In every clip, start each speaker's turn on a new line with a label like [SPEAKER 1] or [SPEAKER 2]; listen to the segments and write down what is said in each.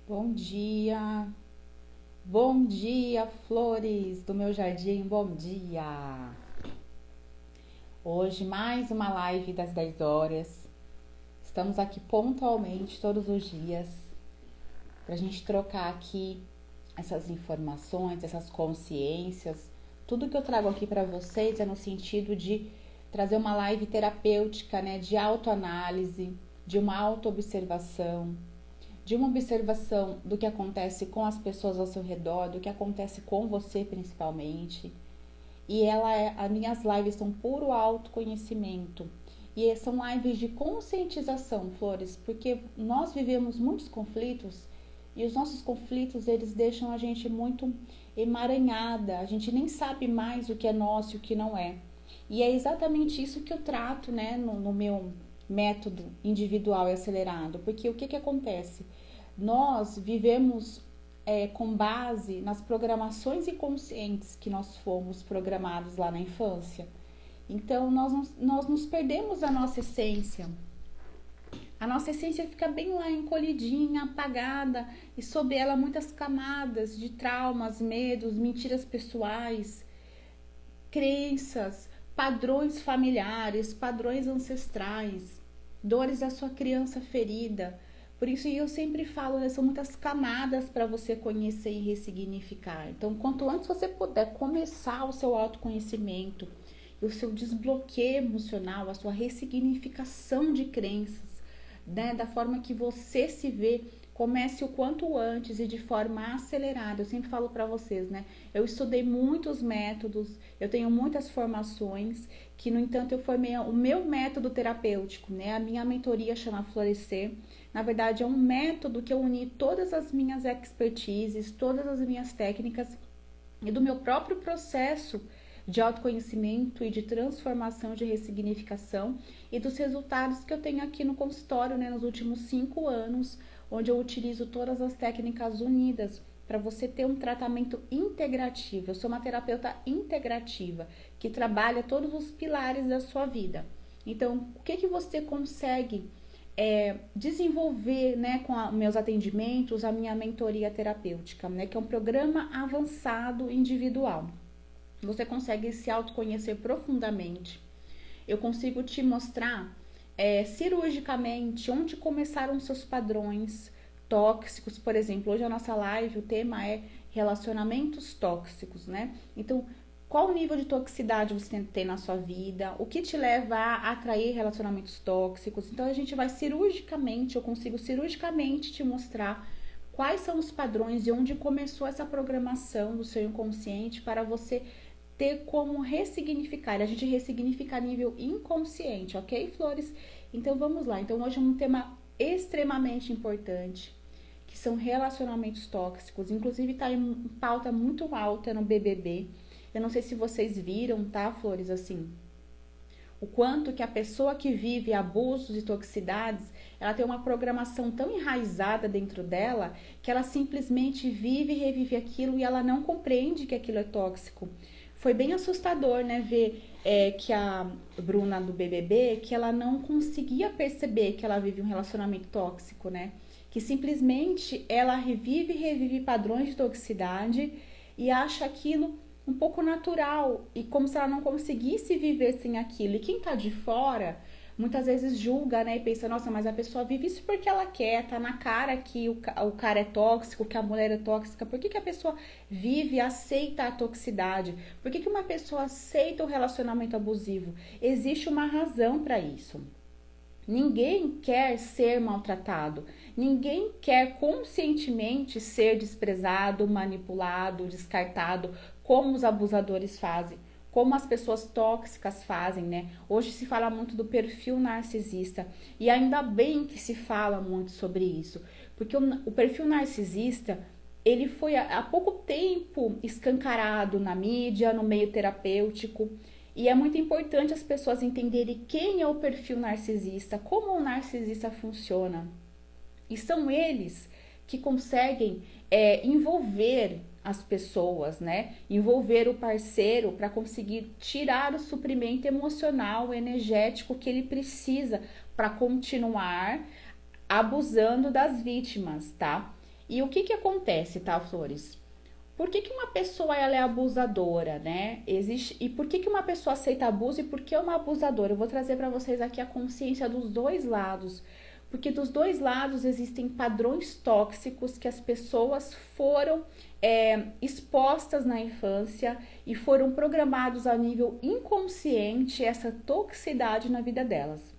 [SPEAKER 1] Bom dia, flores do meu jardim, bom dia. Hoje mais uma live das 10 horas. Estamos aqui pontualmente todos os dias para a gente trocar aqui essas informações, essas consciências. Tudo que eu trago aqui para vocês é no sentido de trazer uma live terapêutica, né, de autoanálise, de uma autoobservação, de uma observação do que acontece com as pessoas ao seu redor, do que acontece com você principalmente. E as minhas lives são puro autoconhecimento. E são lives de conscientização, Flores, porque nós vivemos muitos conflitos e os nossos conflitos, eles deixam a gente muito emaranhada. A gente nem sabe mais o que é nosso e o que não é. E é exatamente isso que eu trato, né, no meu método individual e acelerado. Porque o que acontece? Nós vivemos com base nas programações inconscientes que nós fomos programados lá na infância. Então, nós nos perdemos da nossa essência. A nossa essência fica bem lá encolhidinha, apagada, e sob ela muitas camadas de traumas, medos, mentiras pessoais, crenças, padrões familiares, padrões ancestrais, dores da sua criança ferida. Por isso eu sempre falo, né, são muitas camadas para você conhecer e ressignificar. Então, quanto antes você puder começar o seu autoconhecimento, o seu desbloqueio emocional, a sua ressignificação de crenças, né, da forma que você se vê, comece o quanto antes e de forma acelerada. Eu sempre falo para vocês, né? Eu estudei muitos métodos, eu tenho muitas formações, que no entanto eu formei o meu método terapêutico, né? A minha mentoria chama Florescer. Na verdade, é um método que eu uni todas as minhas expertises, todas as minhas técnicas e do meu próprio processo de autoconhecimento e de transformação, de ressignificação e dos resultados que eu tenho aqui no consultório, né, nos últimos 5 anos, onde eu utilizo todas as técnicas unidas para você ter um tratamento integrativo. Eu sou uma terapeuta integrativa que trabalha todos os pilares da sua vida. Então, o que você consegue desenvolver, né, com meus atendimentos, a minha mentoria terapêutica, né, que é um programa avançado individual. Você consegue se autoconhecer profundamente. Eu consigo te mostrar cirurgicamente onde começaram seus padrões tóxicos. Por exemplo, hoje a nossa live, o tema é relacionamentos tóxicos, né? Então, qual o nível de toxicidade você tem na sua vida? O que te leva a atrair relacionamentos tóxicos? Então, a gente vai cirurgicamente, eu consigo cirurgicamente te mostrar quais são os padrões e onde começou essa programação do seu inconsciente para você ter como ressignificar. A gente ressignifica a nível inconsciente, ok, Flores? Então vamos lá. Então hoje é um tema extremamente importante, que são relacionamentos tóxicos. Inclusive está em pauta muito alta no BBB. Eu não sei se vocês viram, tá, Flores, assim, o quanto que a pessoa que vive abusos e toxicidades, ela tem uma programação tão enraizada dentro dela, que ela simplesmente vive e revive aquilo e ela não compreende que aquilo é tóxico. Foi bem assustador, né, ver que a Bruna do BBB, que ela não conseguia perceber que ela vive um relacionamento tóxico, né? Que simplesmente ela revive e revive padrões de toxicidade e acha aquilo um pouco natural e como se ela não conseguisse viver sem aquilo. E quem tá de fora muitas vezes julga, né, e pensa, nossa, mas a pessoa vive isso porque ela quer, tá na cara que o cara é tóxico, que a mulher é tóxica. Por que a pessoa vive e aceita a toxicidade? Por que uma pessoa aceita o relacionamento abusivo? Existe uma razão para isso. Ninguém quer ser maltratado, ninguém quer conscientemente ser desprezado, manipulado, descartado, como os abusadores fazem, como as pessoas tóxicas fazem, né? Hoje se fala muito do perfil narcisista e ainda bem que se fala muito sobre isso, porque o perfil narcisista, ele foi há pouco tempo escancarado na mídia, no meio terapêutico, e é muito importante as pessoas entenderem quem é o perfil narcisista, como o narcisista funciona. E são eles que conseguem envolver as pessoas, né? Envolver o parceiro para conseguir tirar o suprimento emocional, energético que ele precisa para continuar abusando das vítimas, tá? E o que que acontece, tá, Flores? Por que que uma pessoa ela é abusadora, né? Existe e por que que uma pessoa aceita abuso e por que é uma abusadora? Eu vou trazer para vocês aqui a consciência dos dois lados, porque dos dois lados existem padrões tóxicos que as pessoas foram expostas na infância e foram programados a nível inconsciente essa toxicidade na vida delas.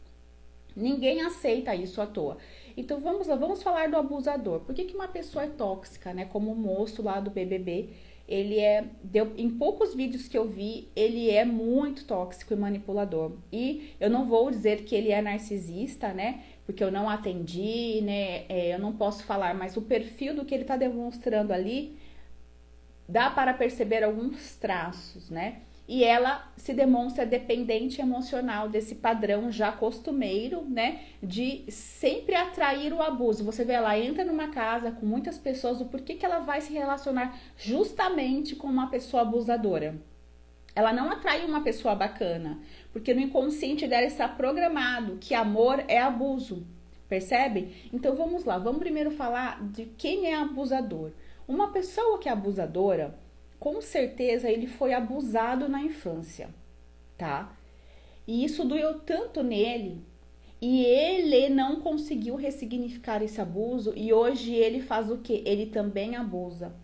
[SPEAKER 1] Ninguém aceita isso à toa. Então vamos lá, vamos falar do abusador. Por que que uma pessoa é tóxica, né? Como o moço lá do BBB, em poucos vídeos que eu vi, ele é muito tóxico e manipulador. E eu não vou dizer que ele é narcisista, né? Porque eu não atendi, né? Eu não posso falar, mas o perfil do que ele está demonstrando ali dá para perceber alguns traços, né? E ela se demonstra dependente emocional desse padrão já costumeiro, né? De sempre atrair o abuso. Você vê, ela entra numa casa com muitas pessoas, o porquê que ela vai se relacionar justamente com uma pessoa abusadora? Ela não atrai uma pessoa bacana, porque no inconsciente dela está programado que amor é abuso, percebe? Então vamos lá, vamos primeiro falar de quem é abusador. Uma pessoa que é abusadora, com certeza ele foi abusado na infância, tá? E isso doeu tanto nele e ele não conseguiu ressignificar esse abuso e hoje ele faz o quê? Ele também abusa.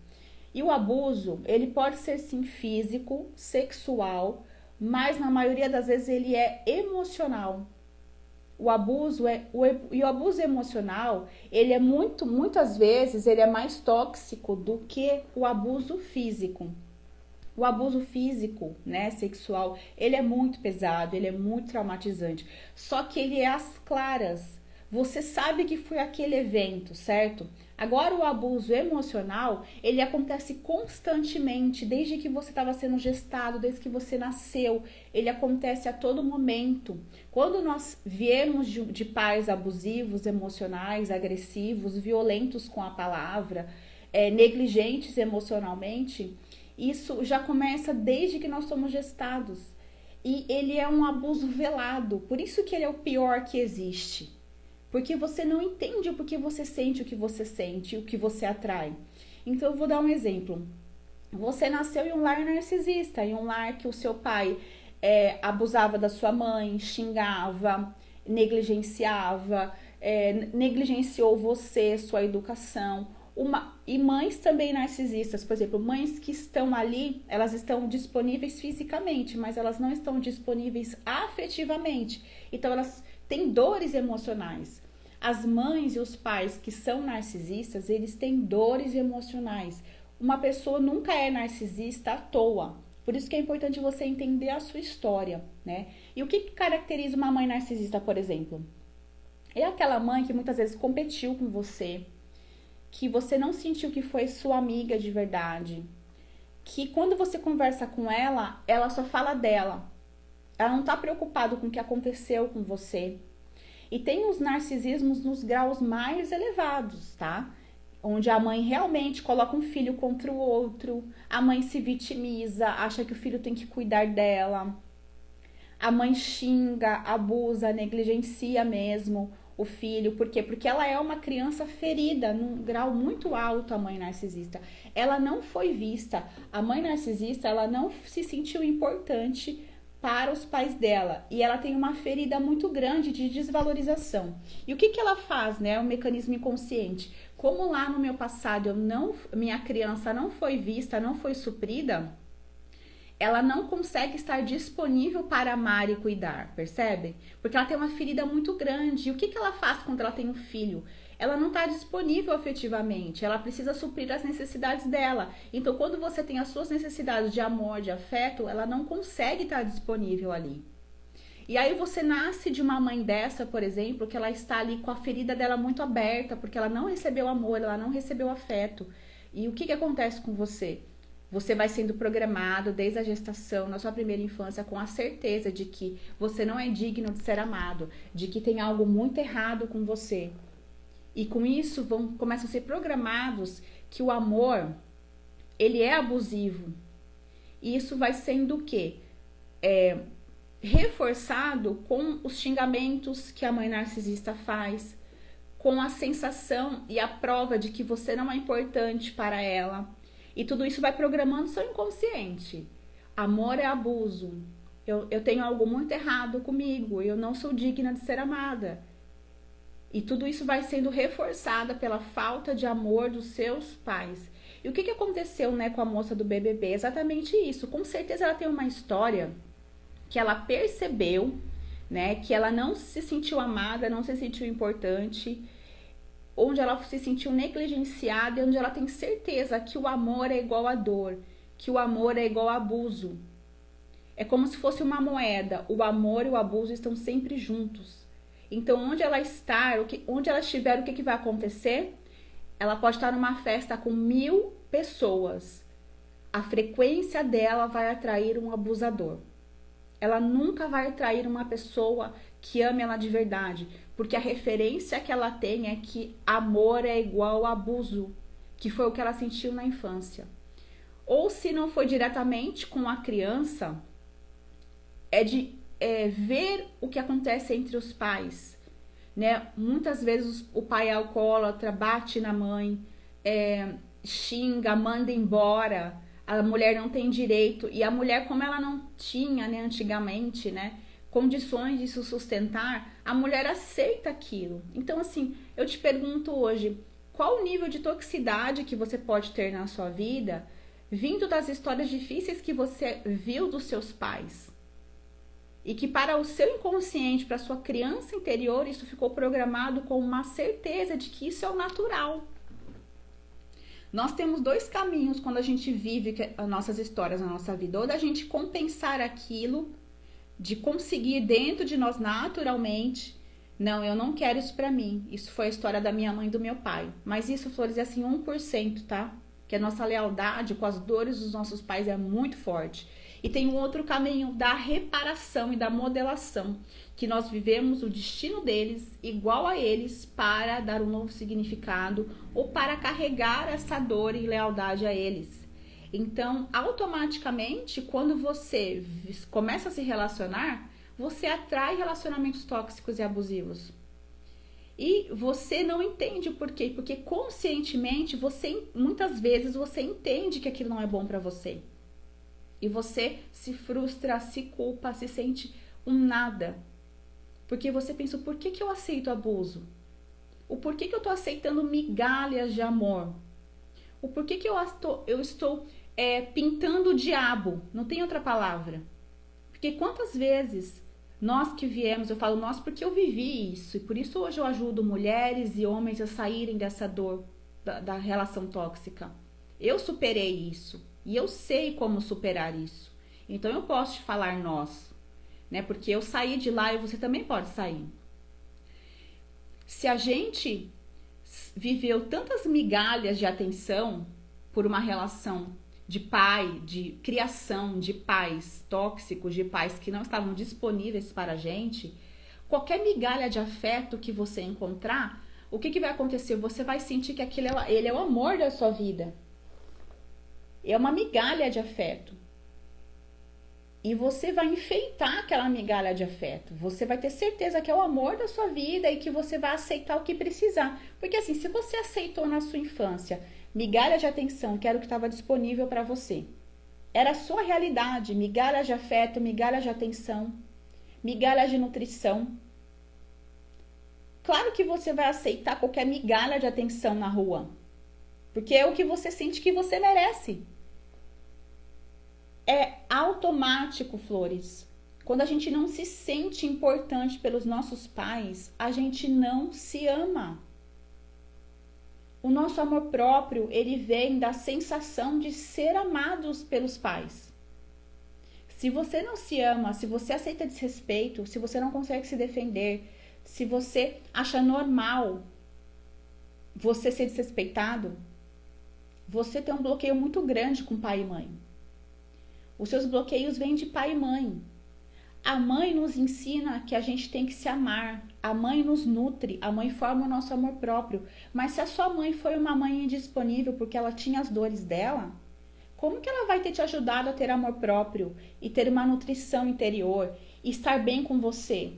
[SPEAKER 1] E o abuso, ele pode ser sim físico, sexual, mas na maioria das vezes ele é emocional. O abuso o abuso emocional, ele é muitas vezes ele é mais tóxico do que o abuso físico. O abuso físico, né, sexual, ele é muito pesado, ele é muito traumatizante. Só que ele é às claras. Você sabe que foi aquele evento, certo? Agora o abuso emocional, ele acontece constantemente, desde que você estava sendo gestado, desde que você nasceu. Ele acontece a todo momento. Quando nós viemos de pais abusivos, emocionais, agressivos, violentos com a palavra, negligentes emocionalmente, isso já começa desde que nós somos gestados. E ele é um abuso velado. Por isso que ele é o pior que existe. Porque você não entende o porquê você sente o que você sente, o que você atrai. Então eu vou dar um exemplo. Você nasceu em um lar narcisista, em um lar que o seu pai abusava da sua mãe, xingava, negligenciava, negligenciou você, sua educação. E mães também narcisistas, por exemplo, mães que estão ali, elas estão disponíveis fisicamente, mas elas não estão disponíveis afetivamente. Então elas têm dores emocionais. As mães e os pais que são narcisistas, eles têm dores emocionais. Uma pessoa nunca é narcisista à toa. Por isso que é importante você entender a sua história, né? E o que caracteriza uma mãe narcisista, por exemplo? É aquela mãe que muitas vezes competiu com você, que você não sentiu que foi sua amiga de verdade, que quando você conversa com ela, ela só fala dela. Ela não está preocupada com o que aconteceu com você. E tem os narcisismos nos graus mais elevados, tá? Onde a mãe realmente coloca um filho contra o outro, a mãe se vitimiza, acha que o filho tem que cuidar dela, a mãe xinga, abusa, negligencia mesmo o filho. Por quê? Porque ela é uma criança ferida num grau muito alto, a mãe narcisista. Ela não foi vista. A mãe narcisista, ela não se sentiu importante para os pais dela. E ela tem uma ferida muito grande de desvalorização. E o que ela faz, né? É um mecanismo inconsciente. Como lá no meu passado minha criança não foi vista, não foi suprida, ela não consegue estar disponível para amar e cuidar, percebe? Porque ela tem uma ferida muito grande. E o que ela faz quando ela tem um filho? Ela não está disponível afetivamente, ela precisa suprir as necessidades dela. Então, quando você tem as suas necessidades de amor, de afeto, ela não consegue estar disponível ali. E aí você nasce de uma mãe dessa, por exemplo, que ela está ali com a ferida dela muito aberta, porque ela não recebeu amor, ela não recebeu afeto. E o que acontece com você? Você vai sendo programado desde a gestação, na sua primeira infância, com a certeza de que você não é digno de ser amado, de que tem algo muito errado com você. E com isso começam a ser programados que o amor, ele é abusivo. E isso vai sendo o quê? Reforçado com os xingamentos que a mãe narcisista faz, com a sensação e a prova de que você não é importante para ela. E tudo isso vai programando seu inconsciente. Amor é abuso. Eu tenho algo muito errado comigo. Eu não sou digna de ser amada. E tudo isso vai sendo reforçado pela falta de amor dos seus pais. E o que aconteceu, né, com a moça do BBB? Exatamente isso. Com certeza ela tem uma história que ela percebeu, né, que ela não se sentiu amada, não se sentiu importante, onde ela se sentiu negligenciada e onde ela tem certeza que o amor é igual a dor, que o amor é igual a abuso. É como se fosse uma moeda, o amor e o abuso estão sempre juntos. Então, onde ela está, onde ela estiver, o que vai acontecer? Ela pode estar numa festa com 1000 pessoas. A frequência dela vai atrair um abusador. Ela nunca vai atrair uma pessoa que ame ela de verdade, porque a referência que ela tem é que amor é igual a abuso, que foi o que ela sentiu na infância. Ou se não foi diretamente com a criança, ver o que acontece entre os pais, né? Muitas vezes o pai é alcoólatra, bate na mãe, xinga, manda embora, a mulher não tem direito, e a mulher, como ela não tinha, né, antigamente, né, condições de se sustentar, a mulher aceita aquilo. Então, assim, eu te pergunto hoje, qual o nível de toxicidade que você pode ter na sua vida, vindo das histórias difíceis que você viu dos seus pais? E que para o seu inconsciente, para a sua criança interior, isso ficou programado com uma certeza de que isso é o natural. Nós temos 2 caminhos quando a gente vive as nossas histórias na nossa vida. Ou da gente compensar aquilo, de conseguir dentro de nós naturalmente. Não, eu não quero isso pra mim. Isso foi a história da minha mãe e do meu pai. Mas isso, Flores, é assim 1%, tá? Que a nossa lealdade com as dores dos nossos pais é muito forte. E tem um outro caminho da reparação e da modelação, que nós vivemos o destino deles igual a eles para dar um novo significado ou para carregar essa dor e lealdade a eles. Então, automaticamente, quando você começa a se relacionar, você atrai relacionamentos tóxicos e abusivos. E você não entende por quê? Porque conscientemente, muitas vezes, você entende que aquilo não é bom para você. E você se frustra, se culpa, se sente um nada. Porque você pensa, por que eu aceito abuso? O porquê que eu estou aceitando migalhas de amor? O porquê que eu estou pintando o diabo? Não tem outra palavra. Porque quantas vezes nós que viemos, eu falo nós porque eu vivi isso. E por isso hoje eu ajudo mulheres e homens a saírem dessa dor da relação tóxica. Eu superei isso. E eu sei como superar isso. Então eu posso te falar nós, né? Porque eu saí de lá e você também pode sair. Se a gente viveu tantas migalhas de atenção por uma relação de pai, de criação de pais tóxicos, de pais que não estavam disponíveis para a gente, qualquer migalha de afeto que você encontrar, o que vai acontecer? Você vai sentir que ele é o amor da sua vida. É uma migalha de afeto. E você vai enfeitar aquela migalha de afeto. Você vai ter certeza que é o amor da sua vida e que você vai aceitar o que precisar. Porque assim, se você aceitou na sua infância migalha de atenção, que era o que estava disponível para você, era a sua realidade, migalha de afeto, migalha de atenção, migalha de nutrição. Claro que você vai aceitar qualquer migalha de atenção na rua. Porque é o que você sente que você merece. É automático, Flores. Quando a gente não se sente importante pelos nossos pais, a gente não se ama. O nosso amor próprio, ele vem da sensação de ser amados pelos pais. Se você não se ama, se você aceita desrespeito, se você não consegue se defender, se você acha normal você ser desrespeitado, você tem um bloqueio muito grande com pai e mãe. Os seus bloqueios vêm de pai e mãe. A mãe nos ensina que a gente tem que se amar. A mãe nos nutre, a mãe forma o nosso amor próprio. Mas se a sua mãe foi uma mãe indisponível porque ela tinha as dores dela, como que ela vai ter te ajudado a ter amor próprio e ter uma nutrição interior e estar bem com você?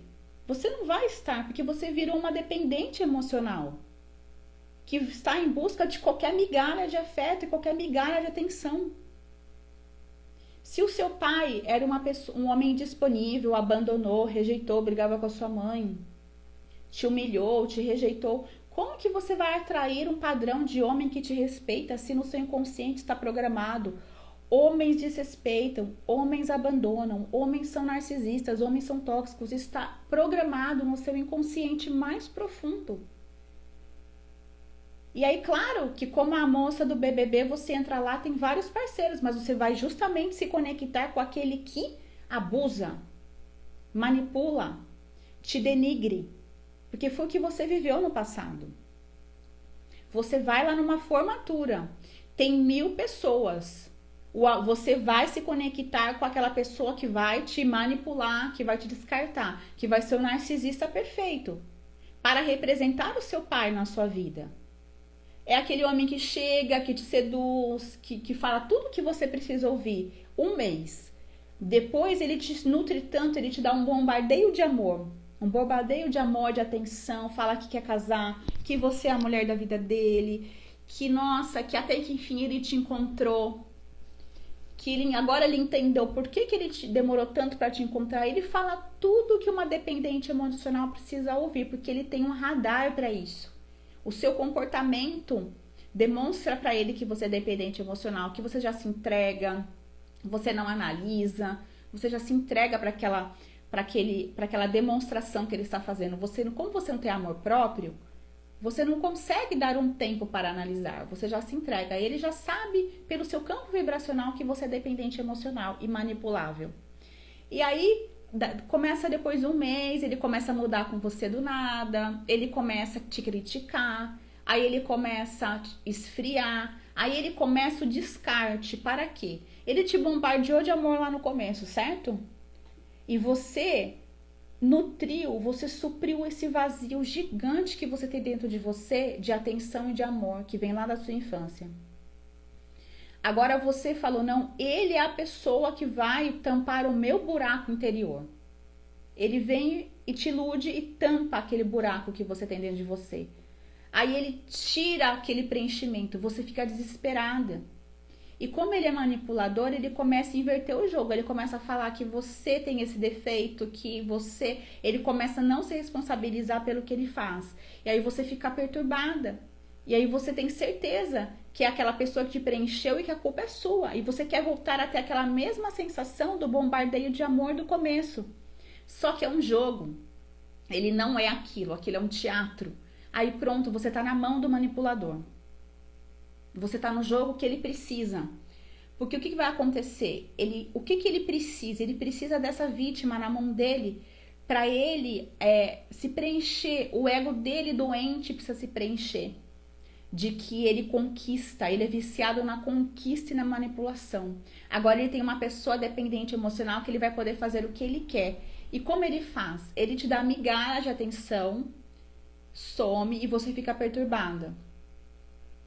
[SPEAKER 1] Você não vai estar, porque você virou uma dependente emocional, que está em busca de qualquer migalha de afeto e qualquer migalha de atenção. Se o seu pai era um homem disponível, abandonou, rejeitou, brigava com a sua mãe, te humilhou, te rejeitou, como que você vai atrair um padrão de homem que te respeita se no seu inconsciente está programado? Homens desrespeitam, homens abandonam, homens são narcisistas, homens são tóxicos. Está programado no seu inconsciente mais profundo. E aí, claro, que como a moça do BBB, você entra lá, tem vários parceiros, mas você vai justamente se conectar com aquele que abusa, manipula, te denigre. Porque foi o que você viveu no passado. Você vai lá numa formatura, tem 1000 pessoas. Você vai se conectar com aquela pessoa que vai te manipular, que vai te descartar, que vai ser o narcisista perfeito para representar o seu pai na sua vida. É aquele homem que chega, que te seduz, que fala tudo o que você precisa ouvir. Um mês. Depois ele te nutre tanto, ele te dá um bombardeio de amor. Um bombardeio de amor, de atenção, fala que quer casar, que você é a mulher da vida dele, que nossa, que até que enfim ele te encontrou. Que agora ele entendeu por que ele demorou tanto para te encontrar. Ele fala tudo que uma dependente emocional precisa ouvir, porque ele tem um radar para isso. O seu comportamento demonstra para ele que você é dependente emocional, que você já se entrega, você não analisa, você já se entrega para aquela demonstração que ele está fazendo. Como você não tem amor próprio, você não consegue dar um tempo para analisar, você já se entrega. Ele já sabe pelo seu campo vibracional que você é dependente emocional e manipulável. E aí começa depois de um mês, ele começa a mudar com você do nada, ele começa a te criticar, aí ele começa a esfriar, aí ele começa o descarte. Para quê? Ele te bombardeou de amor lá no começo, certo? E você nutriu, você supriu esse vazio gigante que você tem dentro de você, de atenção e de amor, que vem lá da sua infância. Agora você falou, não, ele é a pessoa que vai tampar o meu buraco interior. Ele vem e te ilude e tampa aquele buraco que você tem dentro de você. Aí ele tira aquele preenchimento, você fica desesperada. E como ele é manipulador, ele começa a inverter o jogo, ele começa a falar que você tem esse defeito, ele começa a não se responsabilizar pelo que ele faz. E aí você fica perturbada. E aí você tem certeza que é aquela pessoa que te preencheu e que a culpa é sua. E você quer voltar até aquela mesma sensação do bombardeio de amor do começo. Só que é um jogo. Ele não é aquilo é um teatro. Aí pronto, você tá na mão do manipulador. Você tá no jogo que ele precisa. Porque o que vai acontecer? O que ele precisa? Ele precisa dessa vítima na mão dele para ele se preencher. O ego dele doente precisa se preencher. De que ele conquista, ele é viciado na conquista e na manipulação. Agora ele tem uma pessoa dependente emocional que ele vai poder fazer o que ele quer. E como ele faz? Ele te dá migalha de atenção, some e você fica perturbada.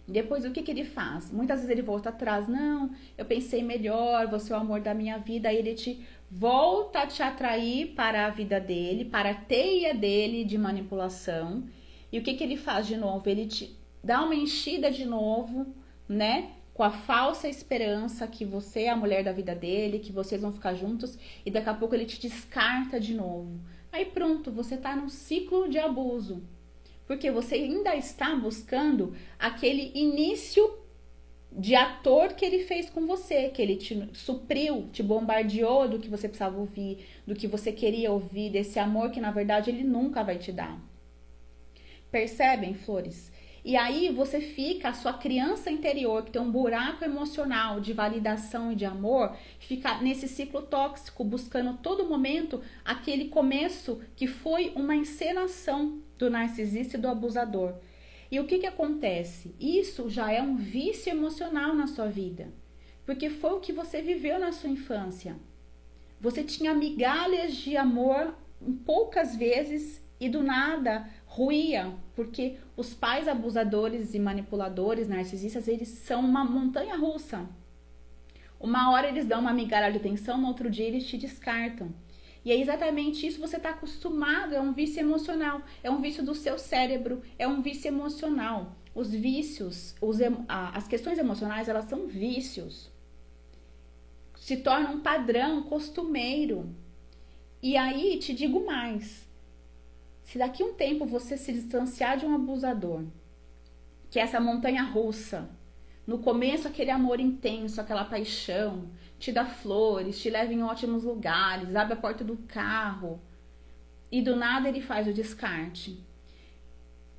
[SPEAKER 1] Depois o que ele faz? Muitas vezes ele volta atrás, não, eu pensei melhor, você é o amor da minha vida. Aí ele te volta a te atrair para a vida dele, para a teia dele de manipulação. E o que ele faz de novo? Ele te dá uma enchida de novo, né? Com a falsa esperança que você é a mulher da vida dele, que vocês vão ficar juntos, e daqui a pouco ele te descarta de novo. Aí pronto, você tá num ciclo de abuso. Porque você ainda está buscando aquele início de ator que ele fez com você, que ele te supriu, te bombardeou do que você precisava ouvir, do que você queria ouvir, desse amor que na verdade ele nunca vai te dar. Percebem, flores? E aí você fica, a sua criança interior, que tem um buraco emocional de validação e de amor, fica nesse ciclo tóxico, buscando todo momento aquele começo que foi uma encenação do narcisista e do abusador. E o que acontece? Isso já é um vício emocional na sua vida, porque foi o que você viveu na sua infância. Você tinha migalhas de amor poucas vezes e do nada ruía, porque os pais abusadores e manipuladores, narcisistas, eles são uma montanha russa. Uma hora eles dão uma migalha de atenção, no outro dia eles te descartam. E é exatamente isso, você está acostumado, é um vício emocional, é um vício do seu cérebro, é um vício emocional. Os vícios, as questões emocionais, elas são vícios. Se torna um padrão costumeiro. E aí, te digo mais, se daqui a um tempo você se distanciar de um abusador, que é essa montanha russa, no começo aquele amor intenso, aquela paixão, te dá flores, te leva em ótimos lugares, abre a porta do carro e do nada ele faz o descarte.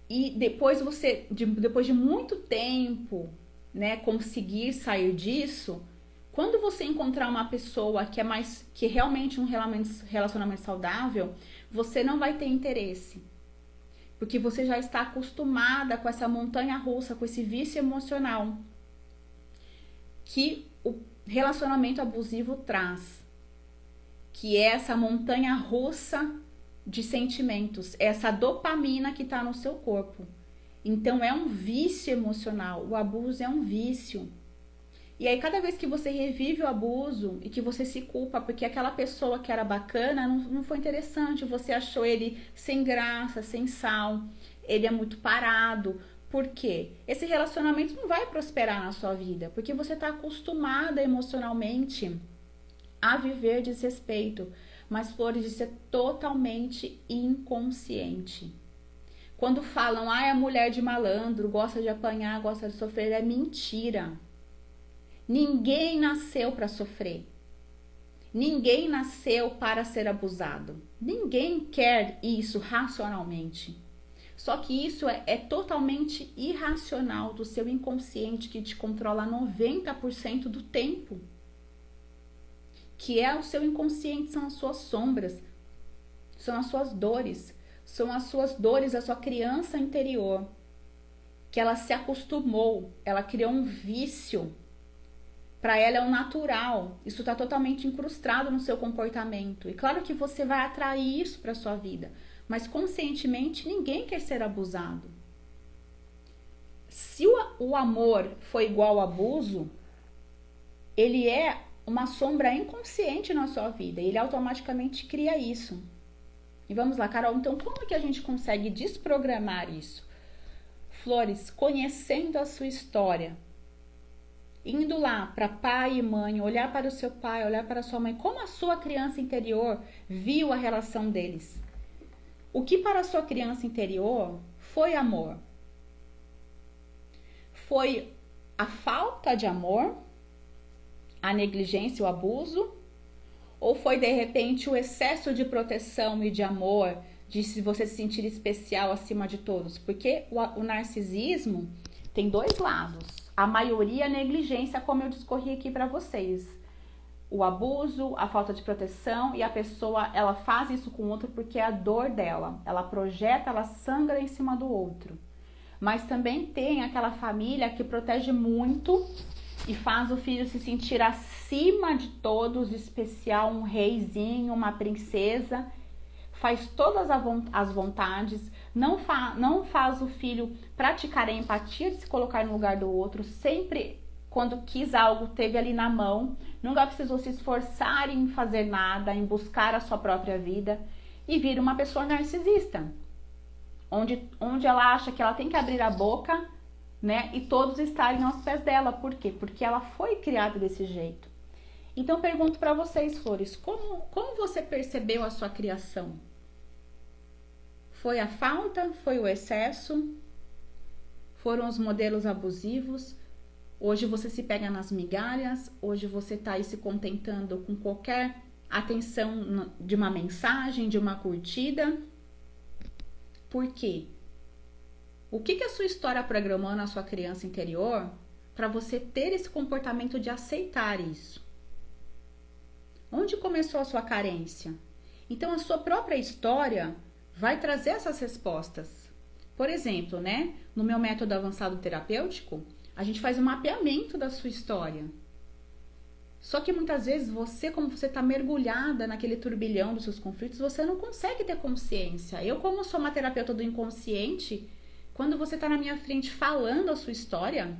[SPEAKER 1] E depois depois de muito tempo, né, conseguir sair disso, quando você encontrar uma pessoa que é realmente um relacionamento saudável, você não vai ter interesse. Porque você já está acostumada com essa montanha russa, com esse vício emocional que o relacionamento abusivo traz, que é essa montanha russa de sentimentos, essa dopamina que está no seu corpo. Então é um vício emocional, o abuso é um vício. E aí cada vez que você revive o abuso e que você se culpa porque aquela pessoa que era bacana não foi interessante, você achou ele sem graça, sem sal, ele é muito parado. Por quê? Esse relacionamento não vai prosperar na sua vida, porque você está acostumada emocionalmente a viver desrespeito, mas Flores, isso é totalmente inconsciente. Quando falam, a mulher de malandro, gosta de apanhar, gosta de sofrer, é mentira. Ninguém nasceu para sofrer. Ninguém nasceu para ser abusado. Ninguém quer isso racionalmente. Só que isso é totalmente irracional do seu inconsciente que te controla 90% do tempo. Que é o seu inconsciente, são as suas sombras, são as suas dores, a sua criança interior. Que ela se acostumou, ela criou um vício. Para ela é o natural, isso está totalmente incrustado no seu comportamento. E claro que você vai atrair isso para sua vida. Mas conscientemente ninguém quer ser abusado. Se o amor for igual ao abuso, ele é uma sombra inconsciente na sua vida. Ele automaticamente cria isso. E vamos lá, Carol, então como que a gente consegue desprogramar isso? Flores, conhecendo a sua história. Indo lá para pai e mãe, olhar para o seu pai, olhar para a sua mãe, como a sua criança interior viu a relação deles. O que para a sua criança interior foi amor? Foi a falta de amor, a negligência, o abuso? Ou foi de repente o excesso de proteção e de amor, de se você se sentir especial acima de todos? Porque o narcisismo tem dois lados. A maioria é negligência, como eu discorri aqui para vocês. O abuso, a falta de proteção, e a pessoa, ela faz isso com o outro porque é a dor dela. Ela projeta, ela sangra em cima do outro. Mas também tem aquela família que protege muito e faz o filho se sentir acima de todos, especial, um reizinho, uma princesa. Faz todas as vontades, não faz o filho praticar a empatia de se colocar no lugar do outro, sempre quando quis algo, teve ali na mão, nunca precisou se esforçar em fazer nada, em buscar a sua própria vida, e vira uma pessoa narcisista, onde ela acha que ela tem que abrir a boca, né, e todos estarem aos pés dela. Por quê? Porque ela foi criada desse jeito. Então, pergunto para vocês, Flores, como você percebeu a sua criação? Foi a falta? Foi o excesso? Foram os modelos abusivos? Hoje você se pega nas migalhas? Hoje você está aí se contentando com qualquer atenção de uma mensagem, de uma curtida? Por quê? O que a sua história programou na sua criança interior para você ter esse comportamento de aceitar isso? Onde começou a sua carência? Então, a sua própria história vai trazer essas respostas. Por exemplo, né? No meu método avançado terapêutico, a gente faz um mapeamento da sua história. Só que muitas vezes você, como você está mergulhada naquele turbilhão dos seus conflitos, você não consegue ter consciência. Eu, como sou uma terapeuta do inconsciente, quando você está na minha frente falando a sua história,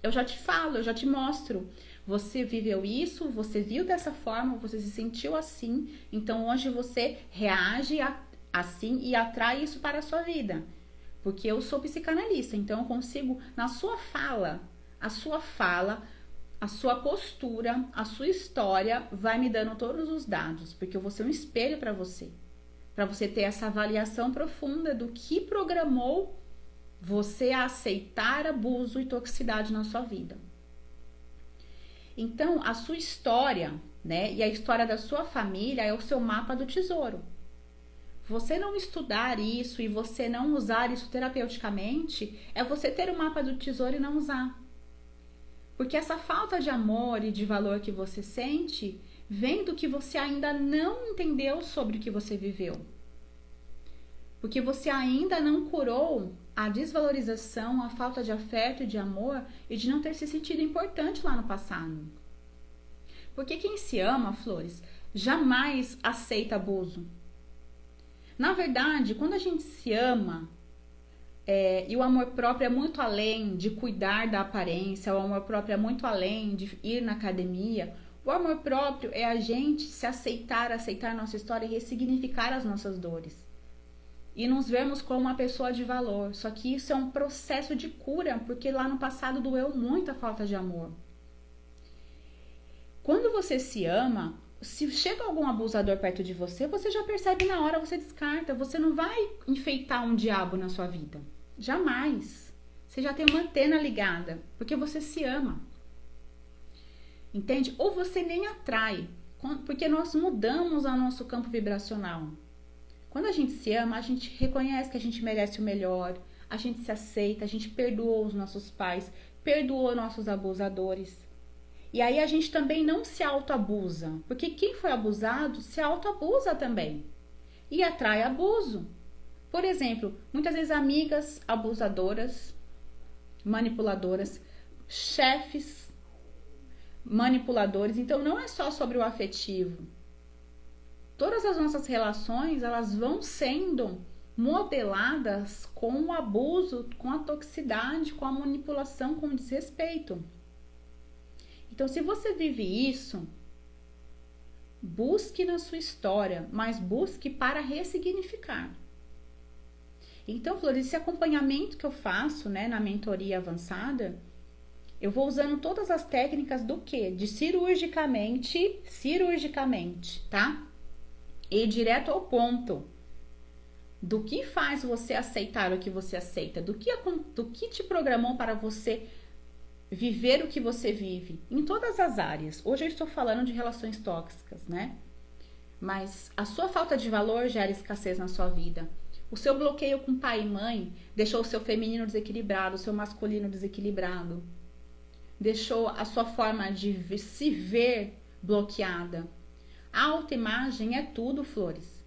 [SPEAKER 1] eu já te falo, eu já te mostro. Você viveu isso, você viu dessa forma, você se sentiu assim, então hoje você reage assim e atrai isso para a sua vida. Porque eu sou psicanalista, então eu consigo, na sua fala, a sua postura, a sua história vai me dando todos os dados, porque eu vou ser um espelho para você ter essa avaliação profunda do que programou você a aceitar abuso e toxicidade na sua vida. Então, a sua história, né, e a história da sua família é o seu mapa do tesouro. Você não estudar isso e você não usar isso terapeuticamente é você ter o mapa do tesouro e não usar. Porque essa falta de amor e de valor que você sente vem do que você ainda não entendeu sobre o que você viveu. Porque você ainda não curou a desvalorização, a falta de afeto e de amor e de não ter se sentido importante lá no passado. Porque quem se ama, Flores, jamais aceita abuso. Na verdade, quando a gente se ama, e o amor próprio é muito além de cuidar da aparência, o amor próprio é muito além de ir na academia, o amor próprio é a gente se aceitar nossa história e ressignificar as nossas dores. E nos vermos como uma pessoa de valor. Só que isso é um processo de cura, porque lá no passado doeu muito a falta de amor. Quando você se ama, se chega algum abusador perto de você, você já percebe na hora, você descarta. Você não vai enfeitar um diabo na sua vida. Jamais. Você já tem uma antena ligada, porque você se ama. Entende? Ou você nem atrai, porque nós mudamos o nosso campo vibracional. Quando a gente se ama, a gente reconhece que a gente merece o melhor, a gente se aceita, a gente perdoou os nossos pais, perdoou nossos abusadores. E aí a gente também não se autoabusa, porque quem foi abusado se autoabusa também e atrai abuso. Por exemplo, muitas vezes amigas abusadoras, manipuladoras, chefes manipuladores. Então não é só sobre o afetivo. Todas as nossas relações, elas vão sendo modeladas com o abuso, com a toxicidade, com a manipulação, com o desrespeito. Então, se você vive isso, busque na sua história, mas busque para ressignificar. Então, Flores, esse acompanhamento que eu faço, né, na mentoria avançada, eu vou usando todas as técnicas do quê? De cirurgicamente, tá? E direto ao ponto. Do que faz você aceitar o que você aceita? Do que te programou para você viver o que você vive? Em todas as áreas. Hoje eu estou falando de relações tóxicas, né? Mas a sua falta de valor gera escassez na sua vida. O seu bloqueio com pai e mãe deixou o seu feminino desequilibrado, o seu masculino desequilibrado. Deixou a sua forma de se ver bloqueada. A autoimagem é tudo, Flores.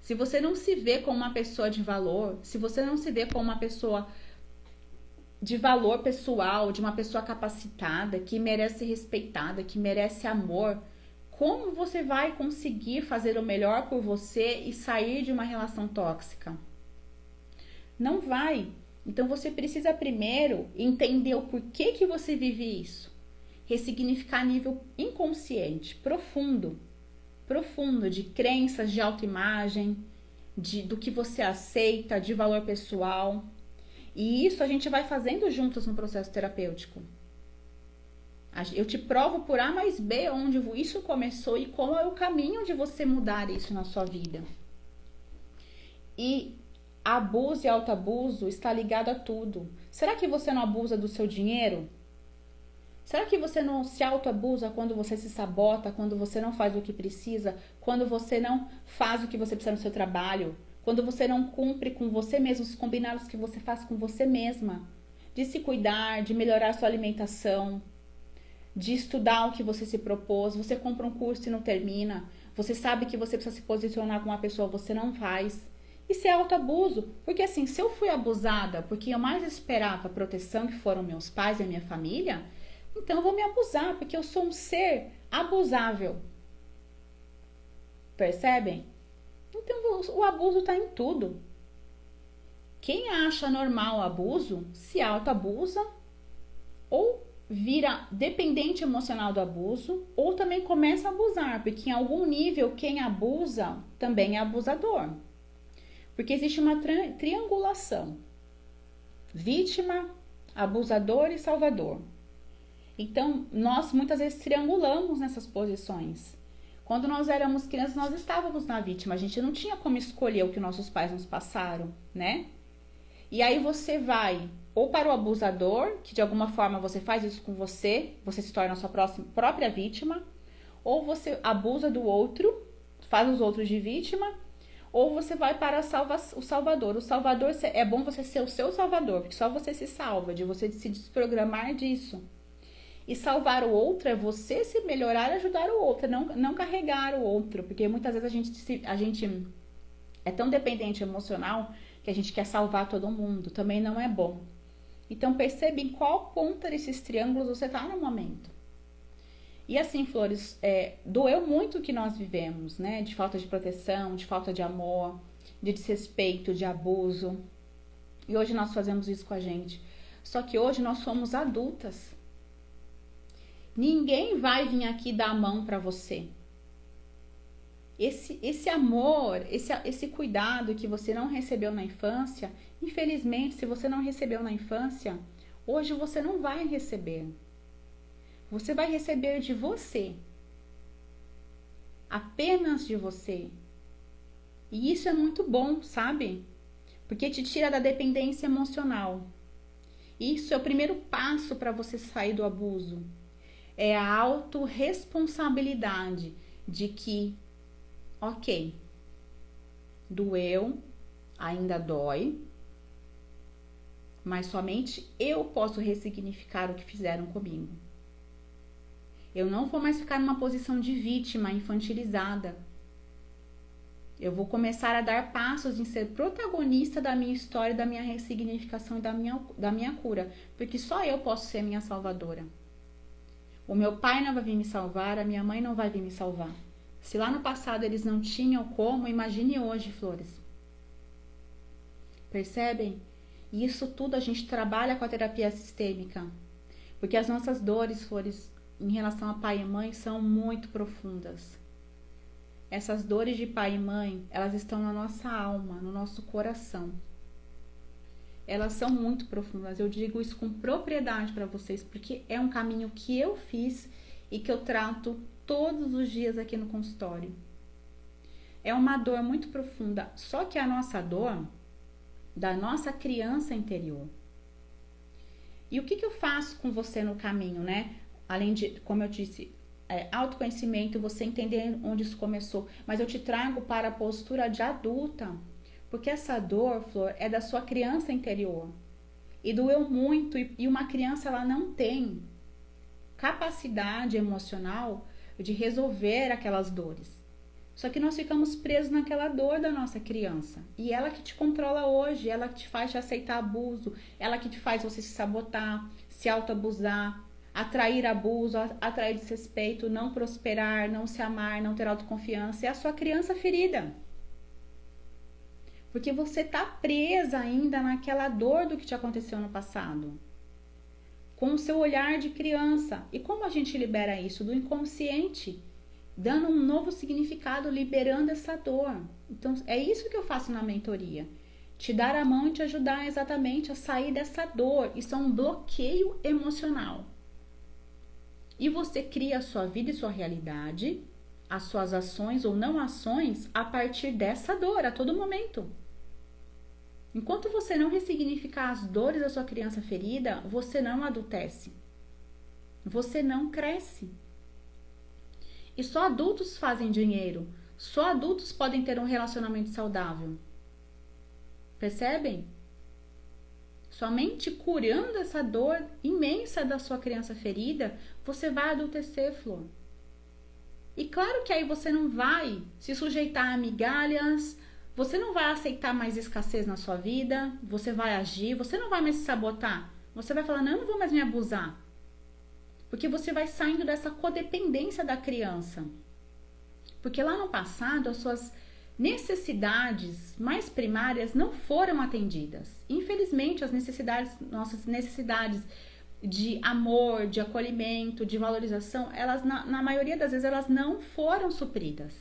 [SPEAKER 1] Se você não se vê como uma pessoa de valor, se você não se vê como uma pessoa de valor pessoal, de uma pessoa capacitada, que merece ser respeitada, que merece amor, como você vai conseguir fazer o melhor por você e sair de uma relação tóxica? Não vai. Então você precisa primeiro entender o porquê que você vive isso. Ressignificar a nível inconsciente, profundo, de crenças de autoimagem, do que você aceita, de valor pessoal. E isso a gente vai fazendo juntos no processo terapêutico. Eu te provo por A mais B onde isso começou e qual é o caminho de você mudar isso na sua vida. E abuso e autoabuso está ligado a tudo. Será que você não abusa do seu dinheiro? Será que você não se autoabusa quando você se sabota, quando você não faz o que precisa, quando você não faz o que você precisa no seu trabalho, quando você não cumpre com você mesmo os combinados que você faz com você mesma, de se cuidar, de melhorar sua alimentação, de estudar o que você se propôs, você compra um curso e não termina, você sabe que você precisa se posicionar com uma pessoa, você não faz. Isso é autoabuso, porque assim, se eu fui abusada porque eu mais esperava a proteção que foram meus pais e a minha família, então eu vou me abusar, porque eu sou um ser abusável. Percebem? Então o abuso está em tudo. Quem acha normal o abuso, se autoabusa ou vira dependente emocional do abuso ou também começa a abusar, porque em algum nível quem abusa também é abusador. Porque existe uma triangulação: vítima, abusador e salvador. Então, nós muitas vezes triangulamos nessas posições. Quando nós éramos crianças, nós estávamos na vítima, a gente não tinha como escolher o que nossos pais nos passaram, né? E aí você vai ou para o abusador, que de alguma forma você faz isso com você, você se torna a sua própria vítima, ou você abusa do outro, faz os outros de vítima, ou você vai para o salvador. O salvador, é bom você ser o seu salvador, porque só você se salva, de você se desprogramar disso. E salvar o outro é você se melhorar e ajudar o outro, não carregar o outro, porque muitas vezes a gente é tão dependente emocional que a gente quer salvar todo mundo, também não é bom. Então percebe em qual ponta desses triângulos você está no momento. E assim, Flores, doeu muito o que nós vivemos, né? De falta de proteção, de falta de amor, de desrespeito, de abuso. E hoje nós fazemos isso com a gente. Só que hoje nós somos adultas. Ninguém vai vir aqui dar a mão para você. Esse amor, esse cuidado que você não recebeu na infância, infelizmente, se você não recebeu na infância, hoje você não vai receber. Você vai receber de você. Apenas de você. E isso é muito bom, sabe? Porque te tira da dependência emocional. Isso é o primeiro passo para você sair do abuso. É a autorresponsabilidade de que, ok, doeu, ainda dói, mas somente eu posso ressignificar o que fizeram comigo. Eu não vou mais ficar numa posição de vítima infantilizada. Eu vou começar a dar passos em ser protagonista da minha história, da minha ressignificação e da minha cura, porque só eu posso ser minha salvadora. O meu pai não vai vir me salvar, a minha mãe não vai vir me salvar. Se lá no passado eles não tinham como, imagine hoje, Flores. Percebem? E isso tudo a gente trabalha com a terapia sistêmica. Porque as nossas dores, Flores, em relação a pai e mãe, são muito profundas. Essas dores de pai e mãe, elas estão na nossa alma, no nosso coração. Elas são muito profundas. Eu digo isso com propriedade para vocês, porque é um caminho que eu fiz e que eu trato todos os dias aqui no consultório. É uma dor muito profunda, só que a nossa dor da nossa criança interior. E o que eu faço com você no caminho, né? Além de, como eu disse, autoconhecimento, você entender onde isso começou, mas eu te trago para a postura de adulta, porque essa dor, Flor, é da sua criança interior. E doeu muito, e uma criança, ela não tem capacidade emocional de resolver aquelas dores. Só que nós ficamos presos naquela dor da nossa criança. E ela que te controla hoje, ela que te faz te aceitar abuso, ela que te faz você se sabotar, se autoabusar, atrair abuso, atrair desrespeito, não prosperar, não se amar, não ter autoconfiança. É a sua criança ferida. Porque você tá presa ainda naquela dor do que te aconteceu no passado. Com o seu olhar de criança. E como a gente libera isso? Do inconsciente. Dando um novo significado, liberando essa dor. Então, é isso que eu faço na mentoria. Te dar a mão e te ajudar exatamente a sair dessa dor. Isso é um bloqueio emocional. E você cria a sua vida e sua realidade, as suas ações ou não ações, a partir dessa dor, a todo momento. Enquanto você não ressignificar as dores da sua criança ferida, você não adultece. Você não cresce. E só adultos fazem dinheiro. Só adultos podem ter um relacionamento saudável. Percebem? Somente curando essa dor imensa da sua criança ferida, você vai adultecer, Flor. E claro que aí você não vai se sujeitar a migalhas, você não vai aceitar mais escassez na sua vida, você vai agir, você não vai mais se sabotar. Você vai falar, não, eu não vou mais me abusar. Porque você vai saindo dessa codependência da criança. Porque lá no passado, as suas necessidades mais primárias não foram atendidas. Infelizmente, nossas necessidades de amor, de acolhimento, de valorização, elas na maioria das vezes elas não foram supridas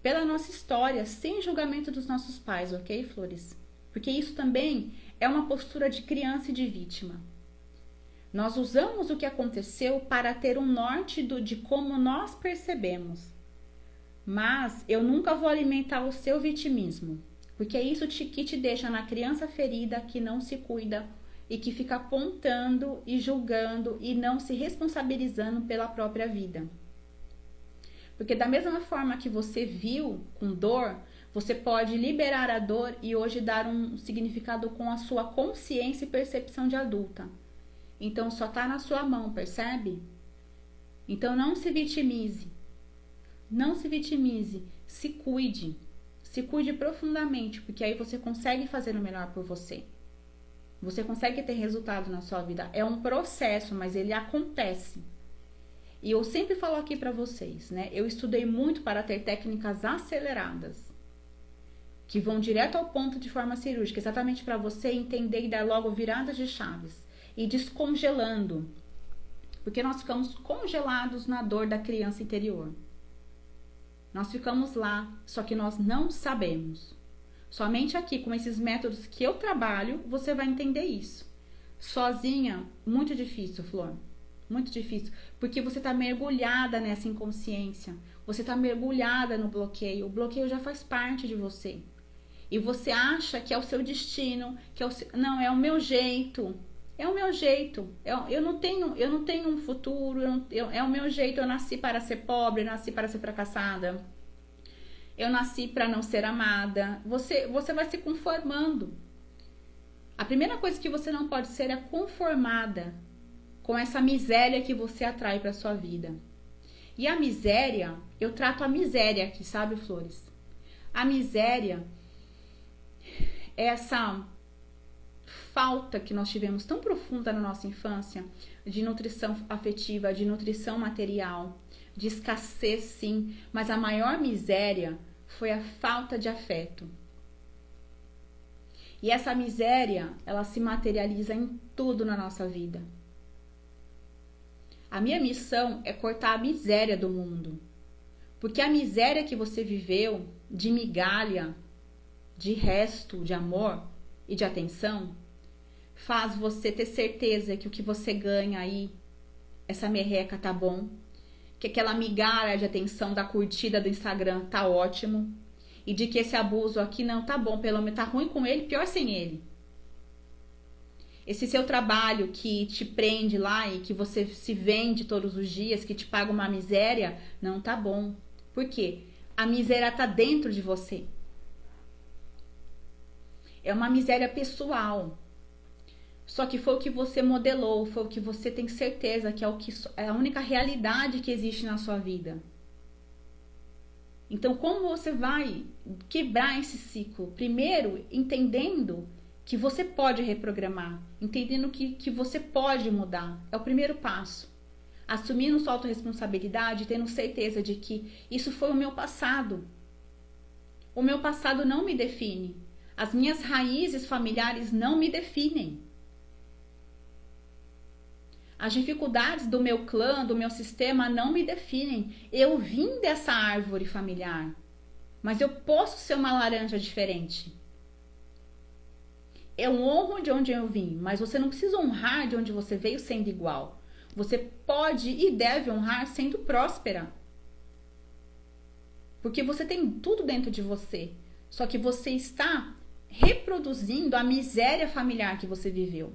[SPEAKER 1] pela nossa história, sem julgamento dos nossos pais, ok, Flores? Porque isso também é uma postura de criança e de vítima. Nós usamos o que aconteceu para ter um norte de como nós percebemos. Mas eu nunca vou alimentar o seu vitimismo, porque é isso que te deixa na criança ferida que não se cuida e que fica apontando e julgando e não se responsabilizando pela própria vida. Porque da mesma forma que você viu com dor, você pode liberar a dor e hoje dar um significado com a sua consciência e percepção de adulta. Então só está na sua mão, percebe? Então não se vitimize. Não se vitimize, se cuide profundamente, porque aí você consegue fazer o melhor por você. Você consegue ter resultado na sua vida. É um processo, mas ele acontece. E eu sempre falo aqui para vocês, né? Eu estudei muito para ter técnicas aceleradas, que vão direto ao ponto de forma cirúrgica, exatamente para você entender e dar logo viradas de chaves e descongelando, porque nós ficamos congelados na dor da criança interior. Nós ficamos lá, só que nós não sabemos. Somente aqui, com esses métodos que eu trabalho, você vai entender isso. Sozinha, muito difícil, Flor. Muito difícil. Porque você está mergulhada nessa inconsciência. Você está mergulhada no bloqueio. O bloqueio já faz parte de você. E você acha que é o seu destino, que é o seu... Não, é o meu jeito. É o meu jeito. Eu não tenho um futuro. É o meu jeito. Eu nasci para ser pobre, eu nasci para ser fracassada. Eu nasci para não ser amada. Você vai se conformando. A primeira coisa que você não pode ser é conformada com essa miséria que você atrai para sua vida. E a miséria, eu trato a miséria aqui, sabe, Flores? A miséria é essa falta que nós tivemos tão profunda na nossa infância, de nutrição afetiva, de nutrição material, de escassez, sim, mas a maior miséria foi a falta de afeto. E essa miséria, ela se materializa em tudo na nossa vida. A minha missão é cortar a miséria do mundo. Porque a miséria que você viveu, de migalha, de resto, de amor e de atenção, faz você ter certeza que o que você ganha aí, essa merreca tá bom, que aquela migalha de atenção da curtida do Instagram tá ótimo, e de que esse abuso aqui não tá bom, pelo menos tá ruim com ele, pior sem ele. Esse seu trabalho que te prende lá e que você se vende todos os dias, que te paga uma miséria, não tá bom. Por quê? A miséria tá dentro de você. É uma miséria pessoal. Só que foi o que você modelou, foi o que você tem certeza que é a única realidade que existe na sua vida. Então, como você vai quebrar esse ciclo? Primeiro, entendendo que você pode reprogramar, entendendo que você pode mudar. É o primeiro passo. Assumindo sua autorresponsabilidade, tendo certeza de que isso foi o meu passado. O meu passado não me define. As minhas raízes familiares não me definem. As dificuldades do meu clã, do meu sistema não me definem. Eu vim dessa árvore familiar, mas eu posso ser uma laranja diferente. Eu honro de onde eu vim, mas você não precisa honrar de onde você veio sendo igual. Você pode e deve honrar sendo próspera. Porque você tem tudo dentro de você. Só que você está reproduzindo a miséria familiar que você viveu.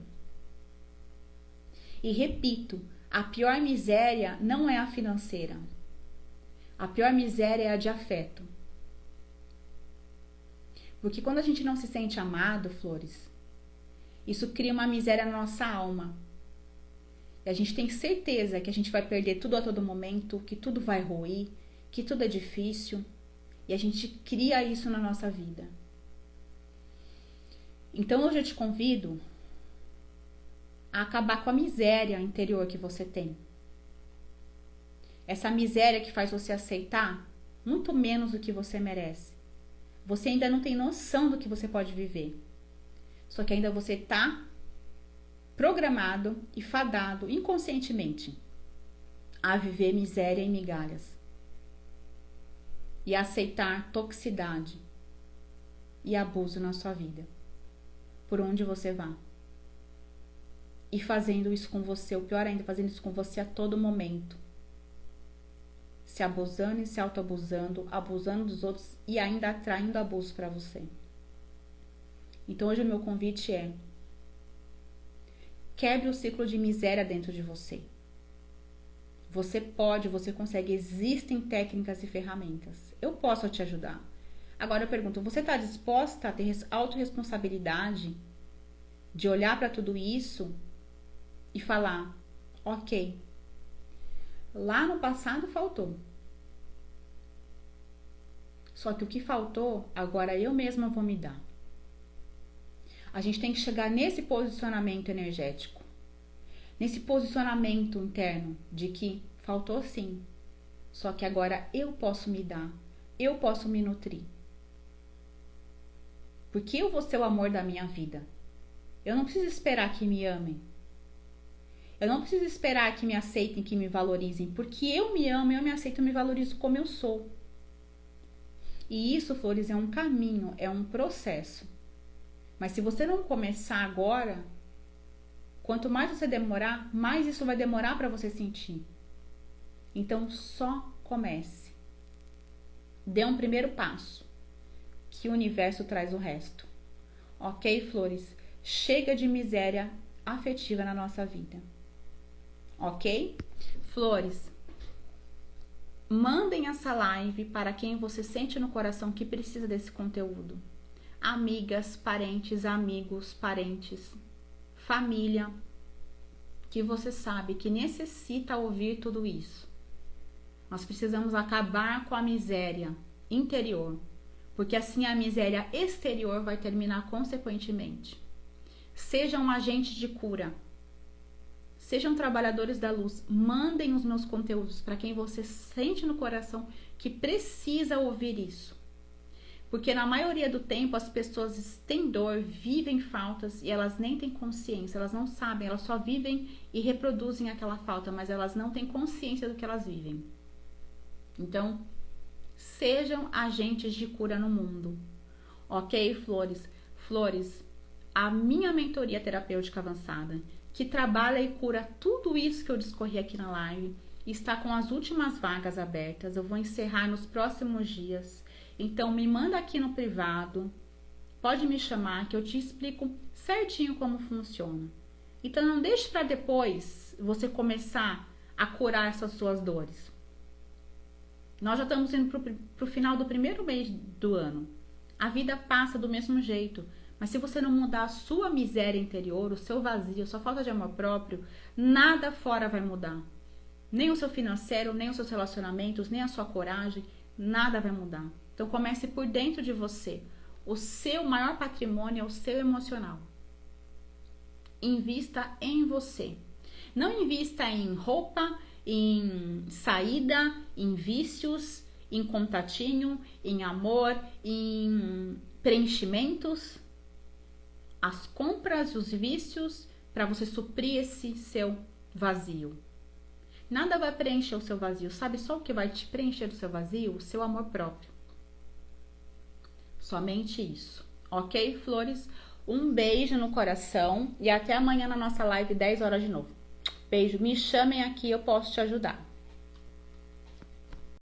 [SPEAKER 1] E repito, a pior miséria não é a financeira. A pior miséria é a de afeto. Porque quando a gente não se sente amado, Flores, isso cria uma miséria na nossa alma. E a gente tem certeza que a gente vai perder tudo a todo momento, que tudo vai ruir, que tudo é difícil. E a gente cria isso na nossa vida. Então hoje eu te convido a acabar com a miséria interior que você tem. Essa miséria que faz você aceitar muito menos do que você merece. Você ainda não tem noção do que você pode viver. Só que ainda você tá programado e fadado inconscientemente a viver miséria e migalhas e aceitar toxicidade e abuso na sua vida, por onde você vá. E fazendo isso com você, o pior ainda, fazendo isso com você a todo momento. Se abusando e se autoabusando, abusando dos outros e ainda atraindo abuso para você. Então hoje o meu convite é: quebre o ciclo de miséria dentro de você. Você pode, você consegue, existem técnicas e ferramentas. Eu posso te ajudar. Agora eu pergunto, você está disposta a ter autorresponsabilidade de olhar para tudo isso e falar, ok, lá no passado faltou. Só que o que faltou, agora eu mesma vou me dar. A gente tem que chegar nesse posicionamento energético, nesse posicionamento interno de que faltou sim, só que agora eu posso me dar, eu posso me nutrir. Porque eu vou ser o amor da minha vida. Eu não preciso esperar que me amem. Eu não preciso esperar que me aceitem, que me valorizem, porque eu me amo, eu me aceito, eu me valorizo como eu sou. E isso, Flores, é um caminho, é um processo. Mas se você não começar agora, quanto mais você demorar, mais isso vai demorar para você sentir. Então, só comece. Dê um primeiro passo, que o universo traz o resto. Ok, Flores? Chega de miséria afetiva na nossa vida. Ok? Flores, mandem essa live para quem você sente no coração que precisa desse conteúdo. Amigas, parentes, amigos, parentes, família, que você sabe que necessita ouvir tudo isso. Nós precisamos acabar com a miséria interior, porque assim a miséria exterior vai terminar consequentemente. Sejam um agente de cura. Sejam trabalhadores da luz. Mandem os meus conteúdos para quem você sente no coração que precisa ouvir isso. Porque na maioria do tempo as pessoas têm dor, vivem faltas e elas nem têm consciência, elas não sabem, elas só vivem e reproduzem aquela falta, mas elas não têm consciência do que elas vivem. Então, sejam agentes de cura no mundo. Ok, Flores? Flores, a minha mentoria terapêutica avançada, que trabalha e cura tudo isso que eu discorri aqui na live, está com as últimas vagas abertas. Eu vou encerrar nos próximos dias. Então, me manda aqui no privado, pode me chamar que eu te explico certinho como funciona. Então, não deixe para depois você começar a curar essas suas dores. Nós já estamos indo para o final do primeiro mês do ano. A vida passa do mesmo jeito, mas se você não mudar a sua miséria interior, o seu vazio, a sua falta de amor próprio, nada fora vai mudar. Nem o seu financeiro, nem os seus relacionamentos, nem a sua coragem, nada vai mudar. Então comece por dentro de você. O seu maior patrimônio é o seu emocional. Invista em você. Não invista em roupa, em saída, em vícios, em contatinho, em amor, em preenchimentos. As compras, os vícios, para você suprir esse seu vazio. Nada vai preencher o seu vazio. Sabe só o que vai te preencher do seu vazio? O seu amor próprio. Somente isso. Ok, Flores? Um beijo no coração e até amanhã na nossa live 10 horas de novo. Beijo, me chamem aqui, eu posso te ajudar.